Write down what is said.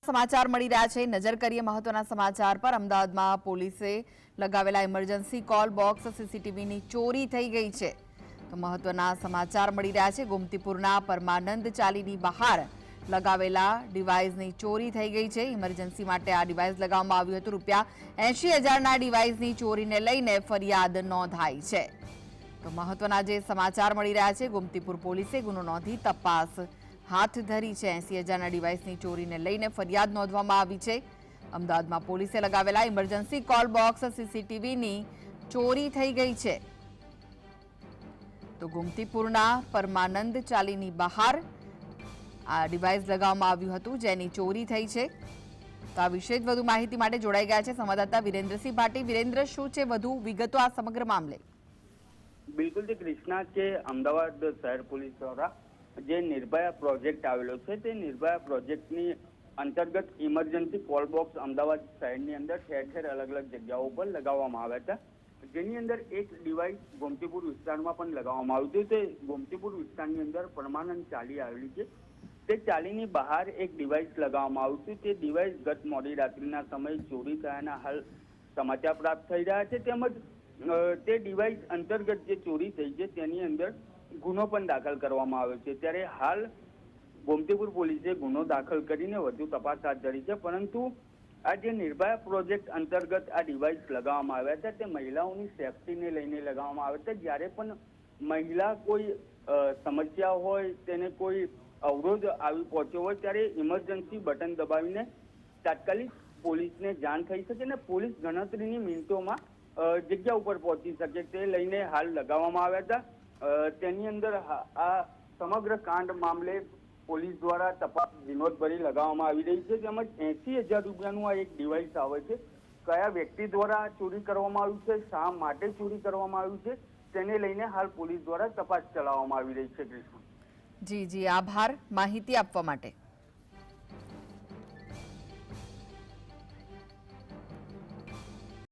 સમાચાર મળી રહ્યા છે। નજર કરીએ મહત્વના સમાચાર પર। અમદાવાદમાં પોલીસે લગાવેલા ઇમરજન્સી કોલ બોક્સ સીસીટીવીની ચોરી થઈ ગઈ છે। તો મહત્વના સમાચાર મળી રહ્યા છે। ગોમતીપુરના પરમાનંદ ચાલીની બહાર લગાવેલા ડિવાઇસની ચોરી થઈ ગઈ છે। ઇમરજન્સી માટે આ ડિવાઇસ લગાવવામાં આવ્યું હતું। ₹80,000ના ડિવાઇસની ચોરીને લઈને ફરિયાદ નોંધાઈ છે। તો મહત્વના જે સમાચાર મળી રહ્યા છે, ગોમતીપુર પોલીસે ગુનો નોંધી તપાસ હાથ ધરી છે। 80,000ના ડિવાઇસની ચોરીને લઈને ફરિયાદ નોંધવામાં આવી છે। અમદાવાદમાં પોલીસે લગાવેલા ઇમરજન્સી કોલ બોક્સ સીસીટીવીની ચોરી થઈ ગઈ છે। તો ગોમતીપુરના પરમાનંદ ચાલીની બહાર આ ડિવાઇસ લગાવવામાં આવ્યું હતું, જેની ચોરી થઈ છે। તો આ વિશે વધુ માહિતી માટે જોડાઈ ગયા છે સંવાદદાતા વિરેન્દ્રસિંહ ભાટી। વિરેન્દ્ર, શું છે વધુ વિગતો આ સમગ્ર મામલે? બિલકુલ જે કૃષ્ણા કે અમદાવાદ શહેર પોલીસ દ્વારા જે નિર્ભયા પ્રોજેક્ટ આવેલો છે, તે નિર્ભયા પ્રોજેક્ટની અંતર્ગત ઇમરજન્સી કોલ બોક્સ અમદાવાદ શહેરની અંદર ઠેર ઠેર અલગ અલગ જગ્યાઓ પર લગાવવામાં આવ્યા હતા, જેની અંદર એક ડિવાઇસ ગોમતીપુર વિસ્તારમાં પણ લગાવવામાં આવ્યું હતું। તે ગોમતીપુર વિસ્તારની અંદર પરમાનંદ ચાલી આવેલી છે, તે ચાલીની બહાર એક ડિવાઇસ લગાવવામાં આવ્યું છે। તે ડિવાઇસ ગત મોડી રાત્રિના સમયે ચોરી થયાના હાલ સમાચાર પ્રાપ્ત થઈ રહ્યા છે, તેમજ તે ડિવાઇસ અંતર્ગત જે ચોરી થઈ છે તેની અંદર ગુનો પણ દાખલ કરવામાં આવ્યો છે। ત્યારે હાલ ગોમતીપુર પોલીસે ગુનો દાખલ કરીને વધુ તપાસ હાથ ધરી છે, પરંતુ આ જે નિર્ભયા પ્રોજેક્ટ અંતર્ગત આ ડિવાઇસ લગાવવામાં આવ્યા હતા, તે મહિલાઓની સેફટીને લઈને લગાવવામાં આવ્યા હતા। જ્યારે પણ મહિલા કોઈ સમસ્યા હોય, તેને કોઈ અવરોધ આવી પહોંચ્યો હોય, ત્યારે ઇમરજન્સી બટન દબાવીને તાત્કાલિક પોલીસને જાણ થઈ શકે અને પોલીસ ગણતરીની મિનિટોમાં જગ્યા ઉપર પહોંચી શકે, તે લઈને હાલ લગાવવામાં આવ્યા હતા। તેની અંદર આ સમગ્ર કાંડ મામલે પોલીસ દ્વારા તપાસ ઝીણવટભરી લગાવવામાં આવી રહી છે। તેમજ 80,000 રૂપિયાનું આ એક ડિવાઇસ આવે છે, કયા વ્યક્તિ દ્વારા ચોરી કરવામાં આવ્યું છે, શા માટે ચોરી કરવામાં આવ્યું છે, તેને લઈને હાલ પોલીસ દ્વારા તપાસ ચલાવવામાં આવી રહી છે। કૃષ્ણ જી, આભાર માહિતી આપવા માટે।